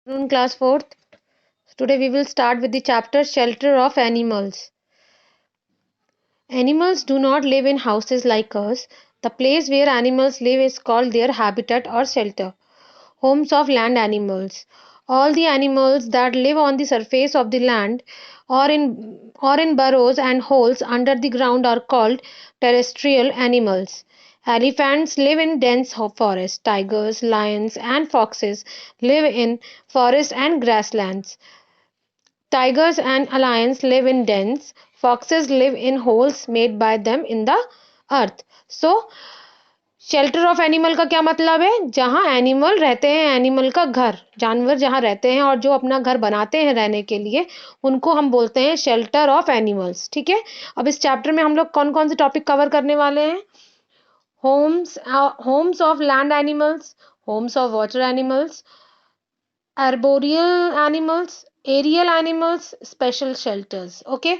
Class 4th. Today we will start with the chapter Shelter of Animals. Animals do not live in houses like us. The place where animals live is called their habitat or shelter. Homes of land animals. All the animals that live on the surface of the land or in burrows and holes under the ground are called terrestrial animals. Elephants live in dense forests. Tigers, lions, and foxes live in forests and grasslands. Tigers and lions live in dens. Foxes live in holes made by them in the earth. So, shelter of animal का क्या मतलब है? जहां animal रहते हैं, animal का घर, जानवर जहां रहते हैं और जो अपना घर बनाते हैं रहने के लिए, उनको हम बोलते हैं शेल्टर ऑफ एनिमल्स. ठीक है. अब इस चैप्टर में हम लोग कौन कौन से टॉपिक कवर करने वाले हैं? Holmes of land animals, Holmes of water animals, arboreal animals, aerial animals, special shelters. Okay.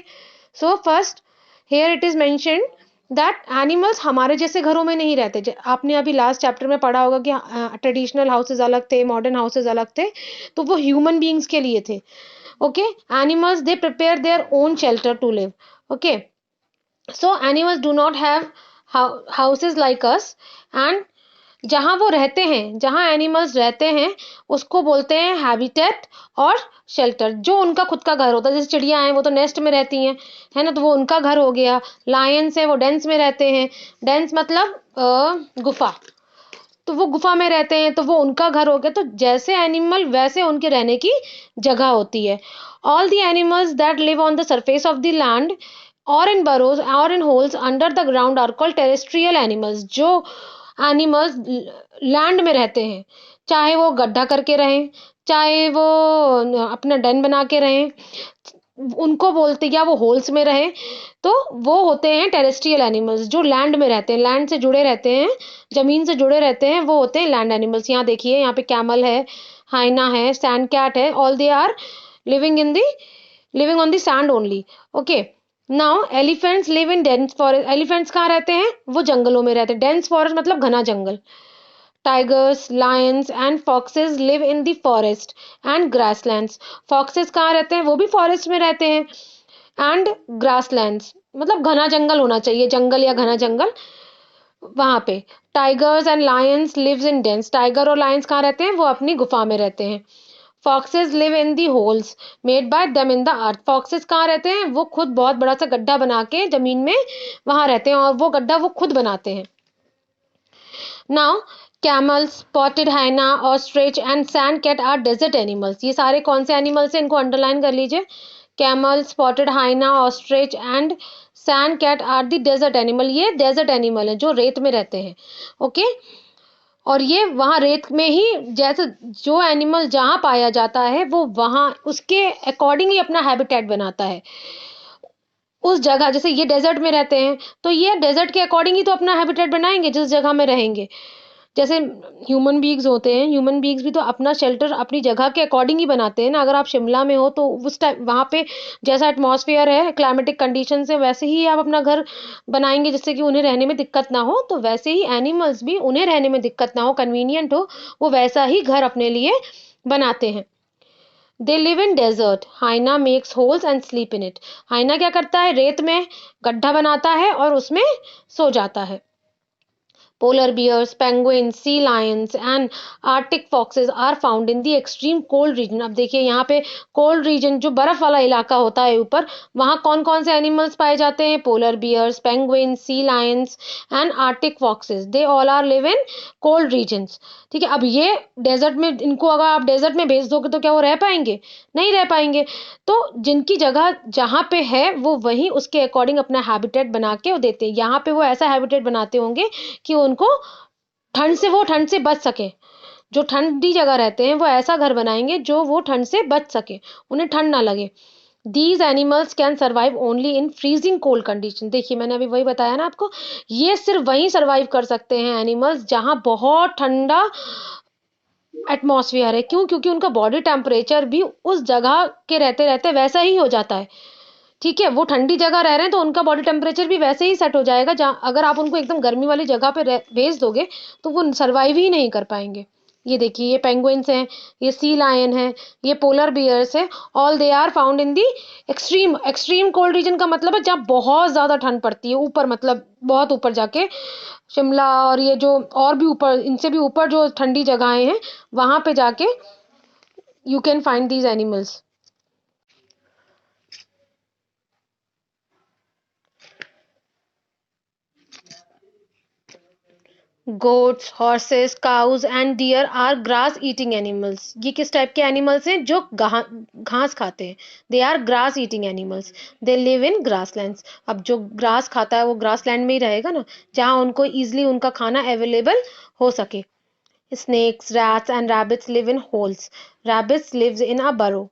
So first, here it is mentioned that animals हमारे जैसे घरों में नहीं रहते. आपने अभी लास्ट चैप्टर में पढ़ा होगा कि ट्रेडिशनल हाउसेज अलग थे, मॉडर्न हाउसेज अलग थे, तो वो ह्यूमन बीइंग्स के लिए थे. Okay. Animals, they prepare their own shelter to live. Okay. So animals do not have houses like us, and जहां वो रहते हैं, जहां एनिमल्स रहते हैं, उसको बोलते हैं हैबिटेट और शेल्टर. जो उनका खुद का घर होता है, जैसे चिड़िया हैं वो तो नेस्ट में रहती हैं, है ना, तो वो उनका घर हो गया. लायंस है वो डेंस में रहते हैं. डेंस मतलब गुफा, तो वो गुफा में रहते हैं, तो वो उनका घर हो गया. तो जैसे एनिमल वैसे उनके रहने की जगह होती है. All the animals that live on the surface of the land और इन burrows और in holes under the ground are called terrestrial animals. जो एनिमल्स लैंड में रहते हैं, चाहे वो गड्ढा करके रहें, चाहे वो अपना डेन बना के रहें, उनको बोलते, या वो होल्स में रहें, तो वो होते हैं टेरेस्ट्रियल एनिमल्स. जो लैंड में रहते हैं, लैंड से जुड़े रहते हैं, जमीन से जुड़े रहते हैं, वो होते हैं लैंड एनिमल्स. यहाँ देखिए, यहाँ पे कैमल है, हाइना है, सैंड कैट है. All they are living on the sand only. Okay. Now elephants live in dense forest. Elephants कहाँ रहते हैं? वो जंगलों में रहते हैं. डेंस फॉरेस्ट मतलब घना जंगल. Tigers, lions and foxes live in the forest and grasslands. Foxes कहाँ रहते हैं? वो भी फॉरेस्ट में रहते हैं. एंड ग्रासलैंड्स मतलब घना जंगल होना चाहिए, जंगल या घना जंगल वहां पे. Tigers and lions lives in dens. Tiger और लायंस कहाँ रहते हैं? वो अपनी गुफा में रहते हैं. Foxes live in the holes made by them in the earth. Foxes कहाँ रहते हैं? वो खुद बहुत बड़ा सा गड्ढा बना के जमीन में वहां रहते हैं, और वो गड्ढा वो खुद बनाते हैं. Now camel, spotted hyena, ostrich and sand cat are desert animals. ये सारे कौन से एनिमल्स हैं? इनको अंडरलाइन कर लीजिए. Camel, spotted hyena, ostrich and sand cat are the desert animal. ये डेजर्ट एनिमल है जो रेत में रहते हैं. ओके. और ये वहां रेत में ही, जैसे जो एनिमल जहां पाया जाता है वो वहां उसके अकॉर्डिंग ही अपना हैबिटेट बनाता है. उस जगह, जैसे ये डेजर्ट में रहते हैं, तो ये डेजर्ट के अकॉर्डिंग ही तो अपना हैबिटेट बनाएंगे जिस जगह में रहेंगे. जैसे ह्यूमन बीइंग्स होते हैं, ह्यूमन बीइंग्स भी तो अपना शेल्टर अपनी जगह के अकॉर्डिंग ही बनाते हैं ना. अगर आप शिमला में हो तो उस टाइम वहाँ पे जैसा एटमॉस्फेयर है, क्लाइमेटिक कंडीशन है, वैसे ही आप अपना घर बनाएंगे जिससे कि उन्हें रहने में दिक्कत ना हो. तो वैसे ही एनिमल्स भी, उन्हें रहने में दिक्कत ना हो, कन्वीनियंट हो, वो वैसा ही घर अपने लिए बनाते हैं. They live in desert. Hyena makes holes and sleep in it. Hyena क्या करता है? रेत में गड्ढा बनाता है और उसमें सो जाता है. Polar bears, penguins, sea lions and Arctic foxes are found in the extreme cold region. अब देखिए यहाँ पे cold region, जो बर्फ वाला इलाका होता है ऊपर, वहाँ कौन कौन से एनिमल्स पाए जाते हैं? polar bears, penguins, sea lions and Arctic foxes. They all are live in cold regions. ठीक है. अब ये डेजर्ट में, इनको अगर आप डेजर्ट में भेज दोगे तो क्या वो रह पाएंगे? नहीं रह पाएंगे. तो जिनकी जगह जहाँ पे है वो वहीं उसके अकॉर्डिंग अपना हैबिटेट बना के देते हैं. यहाँ पे वो ऐसा हैबिटेट बनाते होंगे कि उनको ठंड से बच सके. जो ठंडी जगह रहते हैं वो ऐसा घर बनाएंगे जो वो ठंड से बच सके, उन्हें ठंड ना लगे. These animals can survive only in freezing cold condition. देखिए मैंने अभी वही बताया ना आपको, ये सिर्फ वहीं सर्वाइव कर सकते हैं एनिमल्स जहां बहुत ठंडा एटमॉस्फेयर है. क्यों? क्योंकि उनका बॉडी टेम्परेचर भी उस जगह के रहते रहते वैसा ही हो जाता है. ठीक है. वो ठंडी जगह रह रहे हैं तो उनका बॉडी टेम्परेचर भी वैसे ही सेट हो जाएगा. जहाँ अगर आप उनको एकदम गर्मी वाली जगह पे भेज दोगे तो वो सर्वाइव ही नहीं कर पाएंगे. ये देखिए ये पेंगुइन्स हैं, ये सी लायन है, ये पोलर बियर्स है। All they are found in the extreme, extreme cold region का मतलब है जहाँ बहुत ज्यादा ठंड पड़ती है, ऊपर मतलब बहुत ऊपर जाके शिमला और ये जो और भी ऊपर, इनसे भी ऊपर जो ठंडी जगहें हैं वहां पे जाके you can find these animals. Goats, horses, cows and deer are grass eating animals. ये किस टाइप के एनिमल्स हैं? जो घास खाते हैं। They are grass eating animals, they live in grasslands. अब जो ग्रास खाता है वो ग्रासलैंड में ही रहेगा ना, जहाँ उनको इजिली उनका खाना अवेलेबल हो सके। Snakes, rats and rabbits live in holes. Rabbits lives in a burrow.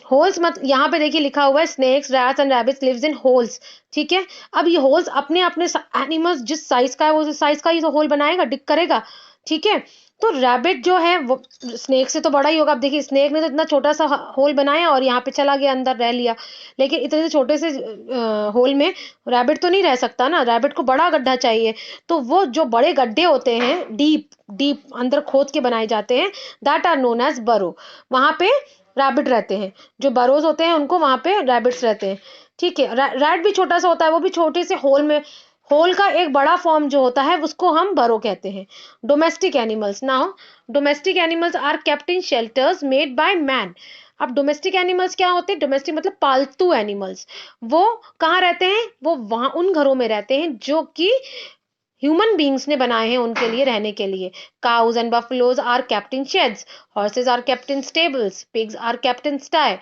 Holes मत, यहाँ पे देखिए लिखा हुआ है snakes, rats and rabbits lives in holes. ठीक है, अब ये होल्स अपने अपने एनिमल्स जिस साइज का है वो साइज का ही तो होल बनाएगा, डिग करेगा। ठीक है, तो रैबिट जो है वो स्नेक से तो बड़ा ही होगा। अब देखिए स्नेक ने तो इतना छोटा सा होल बनाया और यहाँ पे चला गया, अंदर रह लिया, लेकिन इतने से छोटे से होल में रैबिट तो नहीं रह सकता ना, रैबिट को बड़ा गड्ढा चाहिए। तो वो जो बड़े गड्ढे होते हैं, डीप डीप अंदर खोद के बनाए जाते हैं, दैट आर नोन एज बरो। वहां पे रैबिट रहते हैं। जो बरोज होते हैं उनको वहां पे रैबिट्स रहते हैं। ठीक है, रैट भी छोटा सा होता है, वो भी छोटे से होल में, होल का एक बड़ा फॉर्म जो होता है उसको हम बरो कहते हैं। Domestic animals, now domestic animals are kept in shelters made by man. अब डोमेस्टिक एनिमल्स क्या होते हैं? डोमेस्टिक मतलब पालतू एनिमल्स। वो कहाँ रहते हैं? वो वहां उन घरों में रहते हैं जो कि ह्यूमन बींग्स ने बनाए हैं उनके लिए रहने के लिए। Cows and buffaloes are kept in sheds, horses are kept in stables, pigs are kept in sty,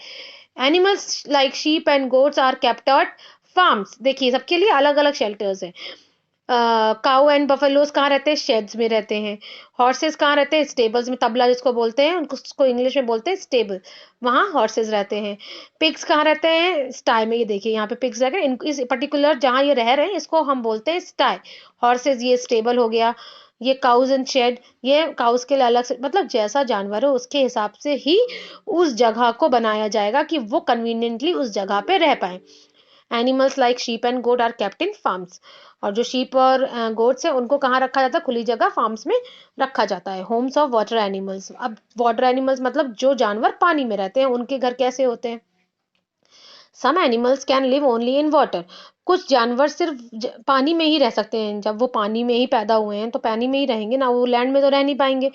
animals like sheep and goats are kept at farms. देखिए सबके लिए अलग अलग शेल्टर्स हैं। काउ एंड बफेलोज कहाँ रहते हैं? शेड्स में रहते हैं। हॉर्सेस कहाँ रहते हैं? स्टेबल्स में, तबला जिसको बोलते हैं उनको, उसको इंग्लिश में बोलते हैं स्टेबल, वहाँ हॉर्सेस रहते हैं। पिग्स कहाँ रहते हैं? स्टाई में। ये देखिए यहाँ पे पिग्स रह गए, इस पर्टिकुलर जहाँ ये रह रहे हैं इसको हम बोलते हैं स्टाई। हॉर्सेस ये स्टेबल हो गया। ये काउज एंड शेड, ये काउज के लिए अलग से, मतलब जैसा जानवर हो उसके हिसाब से ही उस जगह को बनाया जाएगा कि वो कन्वीनियंटली उस जगह पे रह पाए। Animals like sheep and goat are kept in farms. और जो शीप और गोट्स है उनको कहाँ रखा जाता है? खुली जगह फार्म्स में रखा जाता है। Holmes of water animals. अब वाटर एनिमल्स मतलब जो जानवर पानी में रहते हैं, उनके घर कैसे होते हैं? Some animals can live only in water. कुछ जानवर सिर्फ पानी में ही रह सकते हैं। जब वो पानी में ही पैदा हुए हैं तो पानी में ही रहेंगे ना, वो लैंड में तो रह नहीं पाएंगे।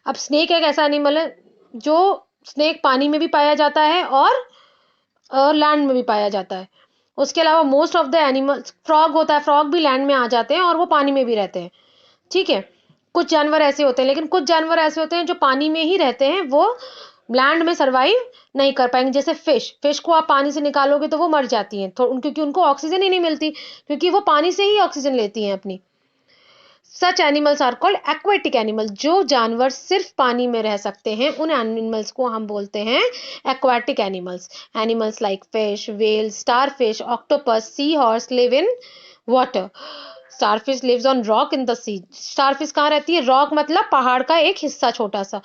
अब स्नेक एक ऐसा एनिमल है जो, स्नेक पानी में भी पाया जाता है और लैंड में भी पाया जाता है। उसके अलावा most of the animals, frog होता है, फ्रॉग भी लैंड में आ जाते हैं और वो पानी में भी रहते हैं। ठीक है, कुछ जानवर ऐसे होते हैं, लेकिन कुछ जानवर ऐसे होते हैं जो पानी में ही रहते हैं, वो लैंड में सरवाइव नहीं कर पाएंगे। जैसे फिश, फिश को आप पानी से निकालोगे तो वो मर जाती हैं, तो क्योंकि उनको ऑक्सीजन ही नहीं मिलती, क्योंकि वो पानी से ही ऑक्सीजन लेती हैं अपनी। Such animals are called aquatic animal. जो जानवर सिर्फ पानी में रह सकते हैं उन एनिमल्स को हम बोलते हैं aquatic animals. Animals like fish, whale, starfish, octopus, sea horse live in water. Starfish lives on rock in the sea. Starfish कहाँ रहती है? रॉक मतलब पहाड़ का एक हिस्सा छोटा सा,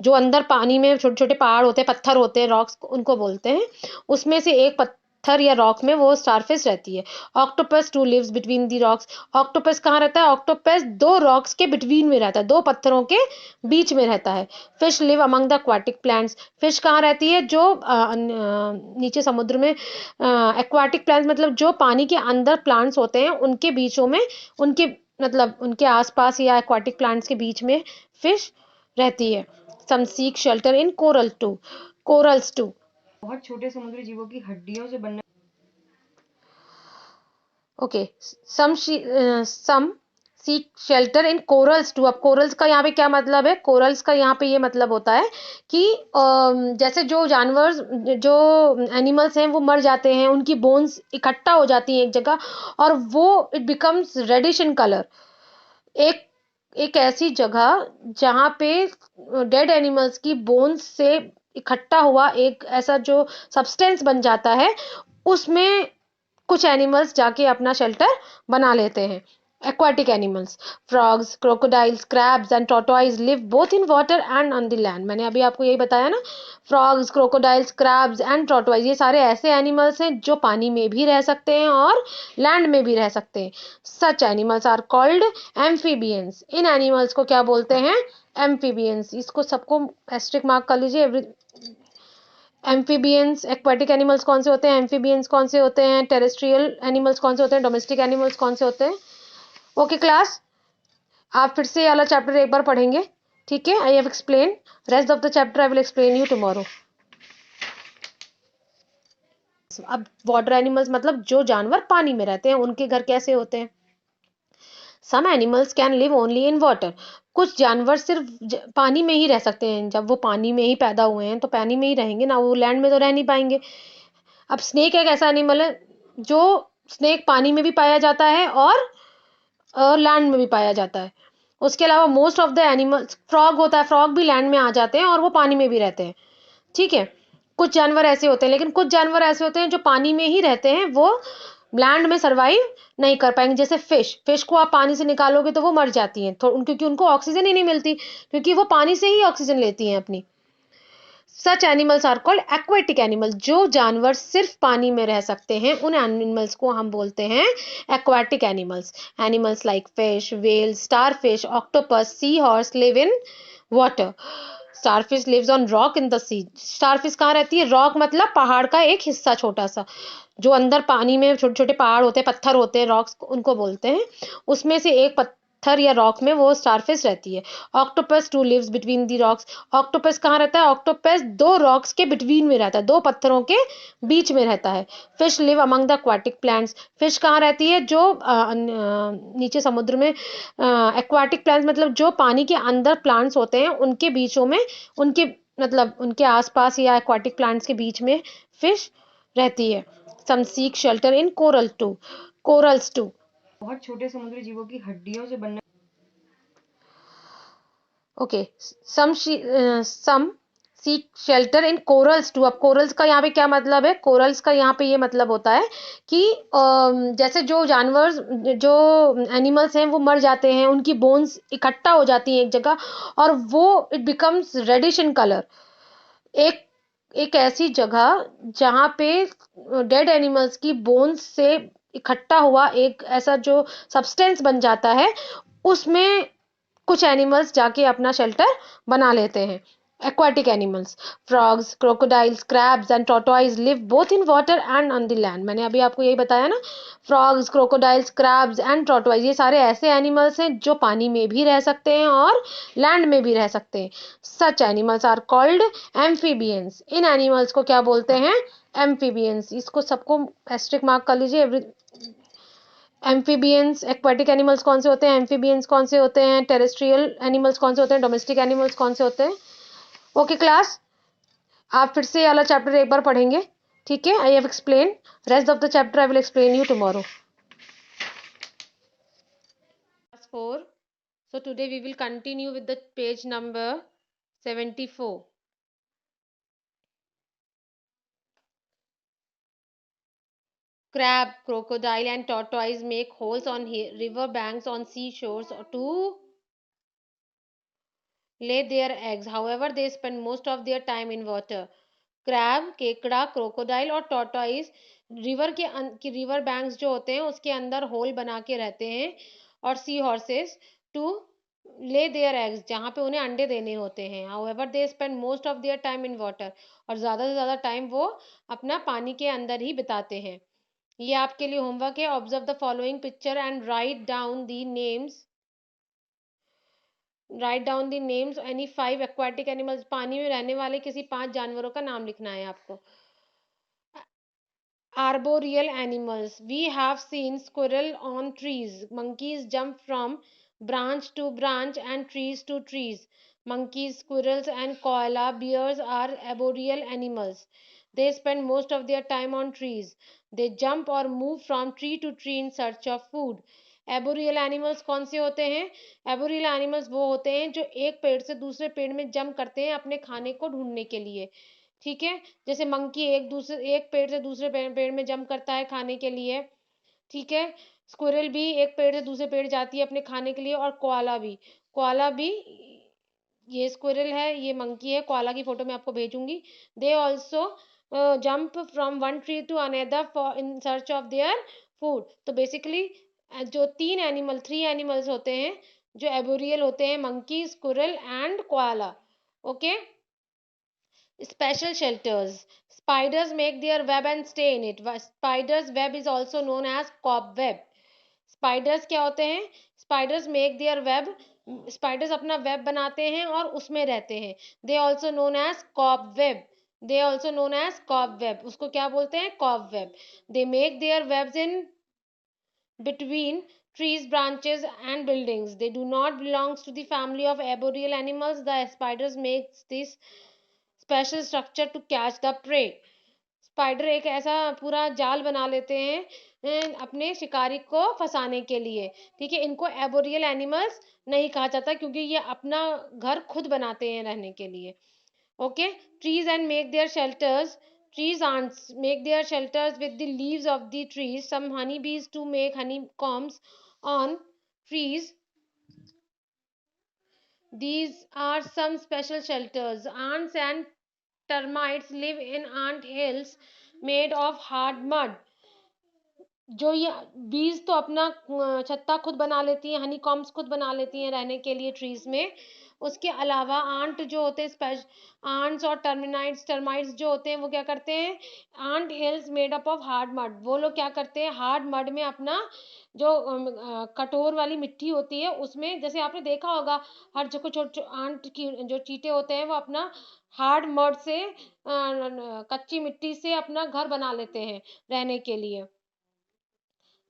जो अंदर पानी में छोटे छोटे पहाड़ होते हैं, पत्थर होते हैं, रॉक्स उनको बोलते हैं। उसमें से एक पत्थर या रॉक में वो स्टारफिश रहती है। Octopus too lives between the rocks. Octopus कहाँ रहता है? ऑक्टोपस दो रॉक्स के बिटवीन में रहता है, दो पत्थरों के बीच में रहता है। Fish live among the aquatic plants. Fish कहाँ रहती है? जो नीचे समुद्र में, एक्वाटिक प्लांट्स मतलब जो पानी के अंदर प्लांट्स होते हैं उनके बीचों में, उनके मतलब उनके आसपास या एक्वाटिक प्लांट्स के बीच में फिश रहती है। Some seek shelter in coral too, corals too. बहुत छोटे समुद्री जीवों की हड्डियों से बनने okay, some seek shelter in corals too. अब कोरल्स का यहाँ पे क्या मतलब है? कोरल्स का यहाँ पे ये मतलब होता है कि जैसे जो जानवर, जो एनिमल्स हैं वो मर जाते हैं, उनकी बोन्स इकट्ठा हो जाती हैं एक जगह और वो it becomes reddish in colour. एक एक ऐसी जगह जहाँ पे डेड एनिमल्स की बोन्स से इकट्ठा हुआ एक ऐसा जो सब्सटेंस बन जाता है, उसमें कुछ एनिमल्स जाके अपना शेल्टर बना लेते हैं। aquatic animals. Frogs, crocodiles, crabs and tortoise live both in water and on the land. मैंने अभी आपको यही बताया ना. Frogs, crocodiles, crabs and tortoise ये सारे ऐसे animals हैं जो पानी में भी रह सकते हैं और land में भी रह सकते हैं. Such animals are called amphibians. In animals को क्या बोलते हैं? Amphibians. इसको सबको asterisk mark कर लीजिए. एम्फीबियंस एक्वाटिक एनिमल्स कौन से होते हैं? एम्फीबियंस कौन से होते हैं? टेरेस्ट्रियल एनिमल्स कौन से होते हैं? डोमेस्टिक एनिमल्स कौन से होते हैं? ओके क्लास, आप फिर से ये वाला चैप्टर एक बार पढ़ेंगे. ठीक है, I have explain. Rest of the chapter I will explain you tomorrow. अब वाटर एनिमल्स मतलब जो जानवर पानी में रहते हैं उनके घर कैसे होते हैं? Some animals can live only in water. कुछ जानवर सिर्फ पानी में ही रह सकते हैं. जब वो पानी में ही पैदा हुए हैं तो पानी में ही रहेंगे ना, वो लैंड में तो रह नहीं पाएंगे. अब स्नेक एक ऐसा एनिमल है जो स्नेक पानी में भी पाया जाता है और लैंड में भी पाया जाता है. उसके अलावा most of the animals, frog होता है, फ्रॉग भी लैंड में आ जाते हैं और वो पानी में भी रहते हैं. ठीक है, कुछ जानवर ऐसे होते हैं, लेकिन कुछ जानवर ऐसे होते हैं जो पानी में ही रहते हैं, वो लैंड में सरवाइव नहीं कर पाएंगे. जैसे फिश, फिश को आप पानी से निकालोगे तो वो मर जाती हैं, क्योंकि उनको ऑक्सीजन ही नहीं मिलती, क्योंकि वो पानी से ही ऑक्सीजन लेती हैं अपनी. Such animals are called aquatic animal. जो जानवर सिर्फ पानी में रह सकते हैं उन एनिमल्स को हम बोलते हैं aquatic animals. Animals like fish, whale, starfish, octopus, sea horse live in water. Starfish lives on rock in the sea. Starfish कहाँ रहती है? रॉक मतलब पहाड़ का एक हिस्सा छोटा सा, जो अंदर पानी में छोटे छोटे पहाड़ होते हैं, पत्थर होते हैं, रॉक्स उनको बोलते हैं. उसमें से एक पत्थर या रॉक में वो स्टारफिश रहती है. Octopus too lives between the rocks. Octopus कहाँ रहता है? ऑक्टोपस दो रॉक्स के बिटवीन में रहता है, दो पत्थरों के बीच में रहता है. Fish live among the aquatic plants. Fish कहाँ रहती है? जो नीचे समुद्र में. एक्वाटिक प्लांट्स मतलब जो पानी के अंदर प्लांट्स होते हैं उनके बीचों में, उनके मतलब उनके आसपास या एक्वाटिक प्लांट्स के बीच में फिश रहती है. Some seek shelter in coral too, corals too. बहुत छोटे समुद्री जीवों की हड्डियों से बनने okay, some seek shelter in corals too. अब कोरल्स का यहाँ पे क्या मतलब है? कोरल्स का यहाँ पे ये मतलब होता है कि जैसे जो जानवर, जो एनिमल्स हैं वो मर जाते हैं, उनकी बोन्स इकट्ठा हो जाती हैं एक जगह और वो it becomes reddish in colour. एक एक ऐसी जगह जहाँ पे डेड एनिमल्स की बोन्स से इकट्ठा हुआ एक ऐसा जो सब्सटेंस बन जाता है, उसमें कुछ एनिमल्स जाके अपना शेल्टर बना लेते हैं. aquatic animals. Frogs, crocodiles, crabs and tortoise live both in water and on the land. मैंने अभी आपको यही बताया ना. Frogs, crocodiles, crabs and tortoise ये सारे ऐसे एनिमल्स हैं जो पानी में भी रह सकते हैं और लैंड में भी रह सकते हैं. Such animals are called amphibians. In animals को क्या बोलते हैं? amphibians. इसको सबको एस्ट्रिक मार्क कर लीजिए. एम्फीबियंस एक्वाटिक एनिमल्स कौन से होते हैं? एम्फीबियंस कौन से होते हैं? टेरेस्ट्रियल एनिमल्स कौन से होते हैं? डोमेस्टिक एनिमल्स कौन से होते हैं? ओके क्लास, आप फिर से ये वाला चैप्टर एक बार पढ़ेंगे. ठीक है, I have explain. Rest of the chapter I will explain you tomorrow. 4. So today we will continue with the page number 74. Crab, crocodile and tortoise make holes on river banks, on seashores to lay their eggs. However, they spend most of their time in water. Crab, केकड़ा, crocodile और tortoise river banks जो होते हैं उसके अंदर whole बना के रहते हैं, और sea horses too lay their eggs जहाँ पे उन्हें अंडे देने होते हैं. However they spend most of their time in water. और ज़्यादा से ज़्यादा टाइम वो अपना पानी के अंदर ही बिताते हैं. ये आपके लिए होमवर्क है. Observe the following picture and write down the names any 5 aquatic animals. पानी में रहने वाले किसी 5 जानवरों का नाम लिखना है आपको. Arboreal animals. We have seen squirrel on trees. Monkeys jump from branch to branch and trees to trees. Monkeys, squirrels and koala bears are arboreal animals. They spend most of their time on trees. They jump or move from tree to tree in search of food. एबोरियल animals कौन से होते हैं? एबोरियल animals वो होते हैं जो एक पेड़ से दूसरे पेड़ में जंप करते हैं अपने खाने को ढूंढने के लिए. ठीक है, जैसे मंकी एक पेड़ से दूसरे पेड़ में जंप करता है खाने के लिए. ठीक है, स्क्विरल भी एक पेड़ से दूसरे पेड़ जाती है अपने खाने के लिए, और कोआला भी ये स्क्विरल है, ये मंकी है, कोआला की फोटो मैं आपको भेजूंगी। They also jump from one tree to another for in search of their food. तो बेसिकली जो थ्री एनिमल्स होते हैं जो एबोरियल होते हैं, monkey, squirrel and koala. Okay. Special shelters. Spiders make their web and stay in it. Spider's web is also known as cobweb. Spiders क्या होते हैं? Spiders make their web. Spiders अपना web बनाते हैं और उसमें रहते हैं. They also known as cobweb. They also known as cobweb. उसको क्या बोलते हैं? Cobweb. They make their webs in between trees, branches and buildings. They do not belong to the family of arboreal animals. The spiders make this special structure to catch the prey. Spider एक ऐसा पूरा जाल बना लेते हैं अपने शिकारी को फंसाने के लिए। ठीक है, इनको एबोरियल एनिमल्स नहीं कहा जाता क्योंकि ये अपना घर खुद बनाते हैं रहने के लिए। Okay. Trees and make their shelters. Trees ants make their shelters with the leaves of the trees. Some honeybees to make honeycombs on trees. These are some special shelters. Ants and termites live in ant hills made of hard mud. जो ये बीज तो अपना छत्ता खुद बना लेती हैं, हनी कॉम्ब्स खुद बना लेती हैं रहने के लिए ट्रीज में। उसके अलावा आंट जो होते हैं, आंट्स और टर्माइट्स जो होते हैं वो क्या करते हैं, ant hills made up of hard mud, वो लोग क्या करते हैं हार्ड मड में अपना जो कठोर वाली मिट्टी होती है उसमें, जैसे आपने देखा होगा हर जगह छोटे आंट की जो चींटे होते हैं वो अपना हार्ड मड से कच्ची मिट्टी से अपना घर बना लेते हैं रहने के लिए।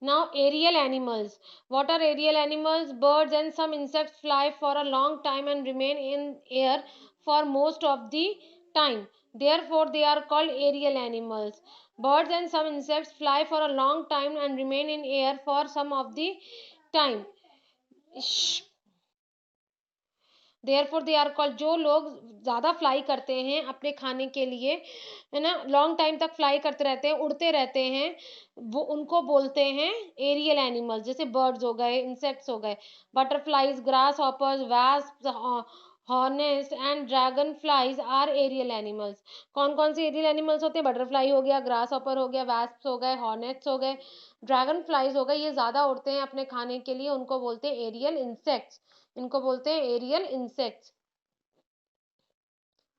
Now, aerial animals. What are aerial animals? Birds and some insects fly for a long time and remain in air for most of the time. Therefore, they are called aerial animals. Birds and some insects fly for a long time and remain in air for some of the time. Therefore they are called, जो लोग ज़्यादा fly करते हैं अपने खाने के लिए, है ना, लॉन्ग टाइम तक फ्लाई करते रहते हैं, उड़ते रहते हैं, वो उनको बोलते हैं एरियल एनिमल्स। जैसे बर्ड्स हो गए, इंसेक्ट्स हो गए, butterflies, grasshoppers, wasp, hornets and dragonflies are aerial animals. कौन कौन से एरियल एनिमल्स होते हैं? बटरफ्लाई हो गया, ग्रास हॉपर हो गया, वास्प हो गए, हॉर्नेट्स हो गए, ड्रैगन फ्लाइज हो गए, ये ज़्यादा उड़ते हैं अपने खाने के लिए, उनको बोलते हैं एरियल इंसेक्ट्स। इनको बोलते हैं aerial insects.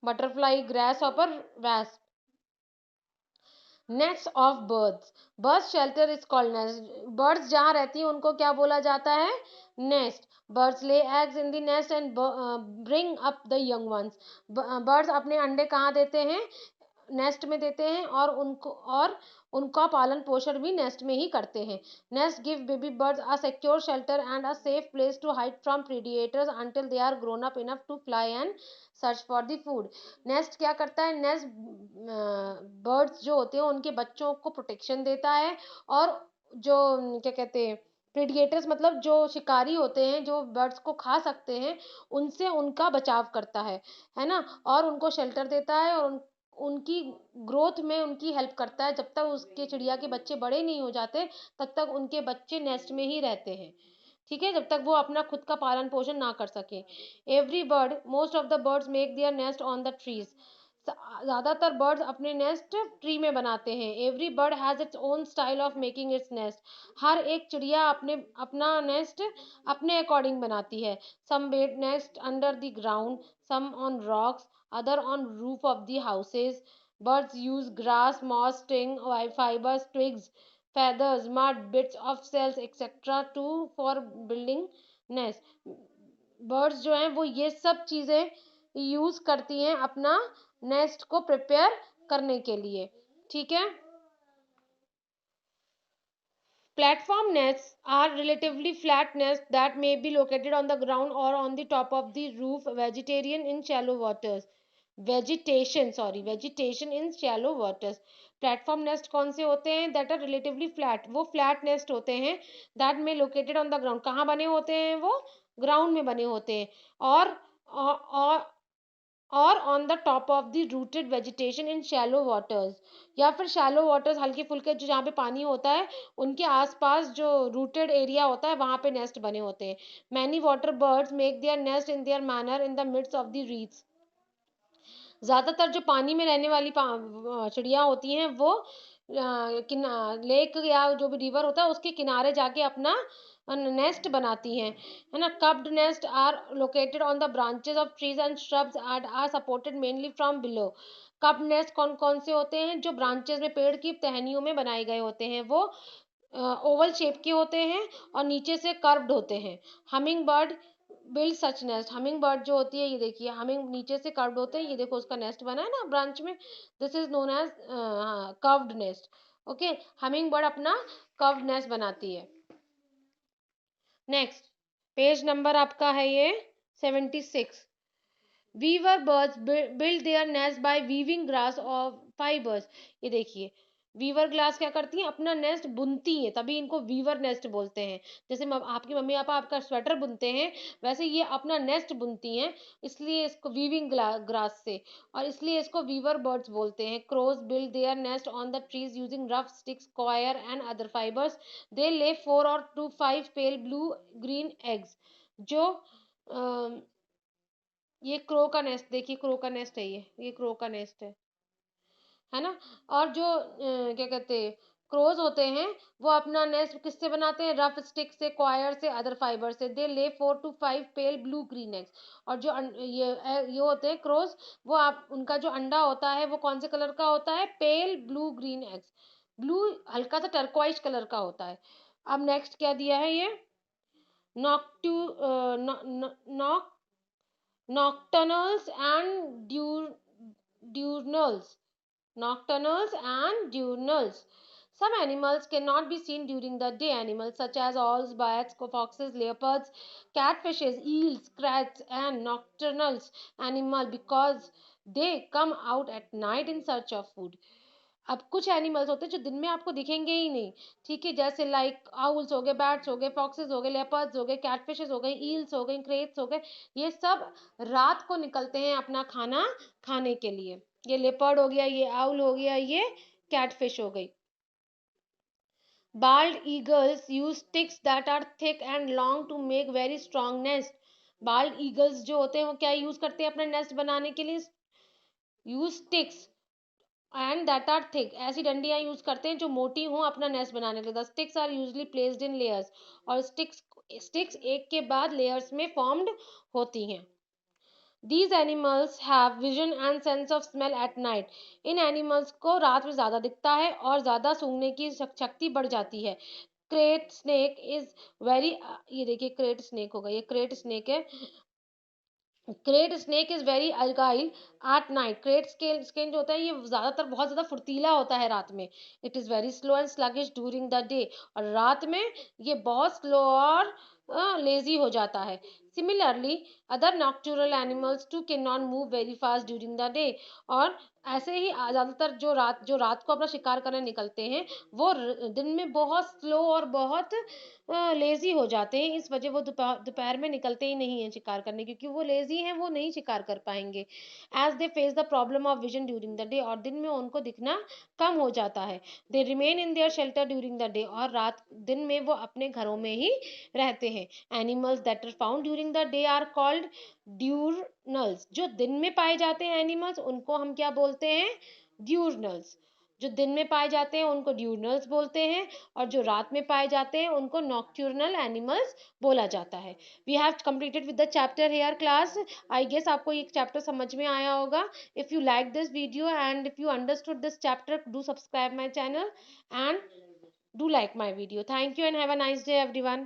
Butterfly, grasshopper, wasp. Nest of birds. Birds shelter is called nest. Birds जहाँ रहती हैं उनको क्या बोला जाता है? Nest. Birds lay eggs in the nest and bring up the young ones. Birds अपने अंडे कहाँ देते हैं? नेस्ट में देते हैं, और उनका पालन पोषण भी नेस्ट में ही करते हैं। Nest give baby birds a secure shelter and a safe place to hide from predators until they are grown up enough to fly and search for the food. Nest क्या करता है? नेस्ट बर्ड्स जो होते हैं उनके बच्चों को protection देता है, और जो क्या कहते हैं प्रेडिएटर्स, मतलब जो शिकारी होते हैं जो बर्ड्स को खा सकते हैं, उनसे उनका बचाव करता है ना, और उनको शेल्टर देता है, और उनकी ग्रोथ में उनकी हेल्प करता है। जब तक उसके चिड़िया के बच्चे बड़े नहीं हो जाते तब तक उनके बच्चे नेस्ट में ही रहते हैं। ठीक है, जब तक वो अपना खुद का पालन पोषण ना कर सके। Every bird, most of the birds make their nest on the trees. ज्यादातर बर्ड्स अपने नेस्ट ट्री में बनाते हैं। Every bird has its own style of making its nest. हर एक चिड़िया अपना नेस्ट अपने अकॉर्डिंग बनाती है। Some made nest under the ground, some on rocks, other on roof of the houses. Birds use grass, moss, string, fibers, twigs, feathers, mud, bits of cells, etc. to for building nest. Birds जो हैं वो ये सब चीजें use करती हैं अपना nest को प्रिपेयर करने के लिए। ठीक है। Platform nests are relatively flat nests that may be located on the ground or on the top of the roof. Vegetation in shallow waters. Vegetation in shallow waters. Platform nest कौन से होते हैं? That are relatively flat. वो flat nest होते हैं that may located on the ground. कहाँ बने होते हैं वो? ग्राउंड में बने होते हैं। और और on the top of the rooted vegetation in shallow waters, या फिर शैलो वाटर्स हल्के फुल्के जो जहाँ पे पानी होता है उनके आसपास जो रूटेड एरिया होता है वहां पे नेस्ट बने होते हैं. Many water birds make their nest in their manner in the midst of the reeds. ज्यादातर जो पानी में रहने वाली चिड़िया होती हैं वो लेक या जो भी रिवर होता है उसके किनारे जाके अपना नेस्ट बनाती हैं, है ना. Cupped nest are located on the branches of trees and shrubs and are supported mainly from below. Cupped nest कौन कौन से होते हैं? जो ब्रांचेस में, पेड़ की टहनियों में बनाए गए होते हैं, वो ओवल शेप के होते हैं और नीचे से कर्व्ड होते हैं. Humming bird build such nest. Humming bird जो होती है, ये देखिए, हमिंग नीचे से कर्व्ड होते हैं, ये देखो उसका नेस्ट बना है ना ब्रांच में, this is known as curved nest. Okay, hummingbird अपना कर्व्ड नेस्ट बनाती है. नेक्स्ट पेज नंबर आपका है ये 76. Weaver birds build their nest by weaving grass और फाइबर्स. ये देखिए, वीवर ग्लास क्या करती है? अपना नेस्ट बुनती है, तभी इनको वीवर नेस्ट बोलते हैं. जैसे आपकी मम्मी पापा आपका स्वेटर बुनते हैं, वैसे ये अपना नेस्ट बुनती हैं, इसलिए इसको वीविंग ग्रास से, और इसलिए इसको वीवर बर्ड्स बोलते हैं. Crows build their nest on the trees using rough sticks, coir and other fibres. They lay 4 or 5 pale blue green eggs. जो ये क्रो का नेस्ट देखिए, क्रो का नेस्ट है, ये क्रो का नेस्ट है ना. और जो क्या कहते हैं, क्रोज होते हैं, वो अपना नेस्ट किससे बनाते हैं? रफ स्टिक से, क्वायर से, अदर फाइबर से. दे lay 4 to 5 pale blue green eggs. और जो ये होते हैं क्रोज, वो आप उनका जो अंडा होता है वो कौन से कलर का होता है? पेल ब्लू ग्रीन एग्स. ब्लू हल्का सा टर्कोइज कलर का होता है. अब नेक्स्ट क्या दिया है ये? नॉक्टू knock nocturnals and diurnals. Nocturnals and diurnals. Some animals cannot be seen during the day. Animals such as owls, bats, foxes, leopards, catfishes, eels, crabs, and nocturnal animals because they come out at night in search of food. अब कुछ animals होते हैं जो दिन में आपको दिखेंगे ही नहीं, ठीक है, जैसे लाइक आउल्स हो गए, बैट्स हो गए, फॉक्सेस हो गए, लेपर्ड्स हो गए, कैटफिशेस हो गए, ईल्स हो गए, क्रेट्स हो गए. ये सब रात को निकलते हैं अपना खाना खाने के लिए. ये लेपर्ड हो गया, ये आउल हो गया, ये कैटफिश हो गई. Bald eagles use sticks that are thick and long to make very strong nest. Bald eagles जो होते हैं वो क्या यूज करते हैं अपना नेस्ट बनाने के लिए? Use sticks and that are thick. ऐसी डंडियां यूज करते हैं जो मोटी हों अपना नेस्ट बनाने के लिए. The sticks are usually placed in layers. और स्टिक्स एक के बाद लेयर्स में फॉर्म्ड होती हैं. These animals have vision and sense of smell at night. In animals को रात में ज्यादा दिखता है और ज्यादा सूंघने की शक्ति बढ़ जाती है. क्रेट स्नेक इज वेरी, ये देखिए क्रेट स्नेक होगा, ये क्रेट स्नेक है. Krait snake is very agile at night. Krait skin जो होता है ये ज्यादातर बहुत ज्यादा फुर्तीला होता है रात में. It is very slow and sluggish during the day. और रात में ये बहुत स्लो और लेजी हो जाता है. Similarly other nocturnal animals too can not move very fast during the day. और ऐसे ही ज्यादातर जो रात को अपना शिकार करने निकलते हैं वो दिन में बहुत स्लो और बहुत लेजी हो जाते हैं. इस वजह वो दोपहर में निकलते ही नहीं है शिकार करने, क्योंकि वो लेजी हैं, वो नहीं शिकार कर पाएंगे. As they face the problem of vision during the day. और दिन में उनको दिखना कम हो जाता है. They remain in their shelter during the day. और दिन में वो अपने घरों में ही रहते हैं. Animals that are found during the day are called diurnals. जो दिन में पाए जाते हैं एनिमल्स उनको हम क्या बोलते हैं? ड्यूरनल्स. जो दिन में पाए जाते हैं उनको ड्यूरनल्स बोलते हैं, और जो रात में पाए जाते हैं उनको नॉक्टर्नल एनिमल्स बोला जाता है. We have completed with the chapter here class. I guess आपको ये चैप्टर समझ में आया होगा. If you like this video and if you understood this chapter, do subscribe my channel and do like my video. Thank you and have a nice day everyone.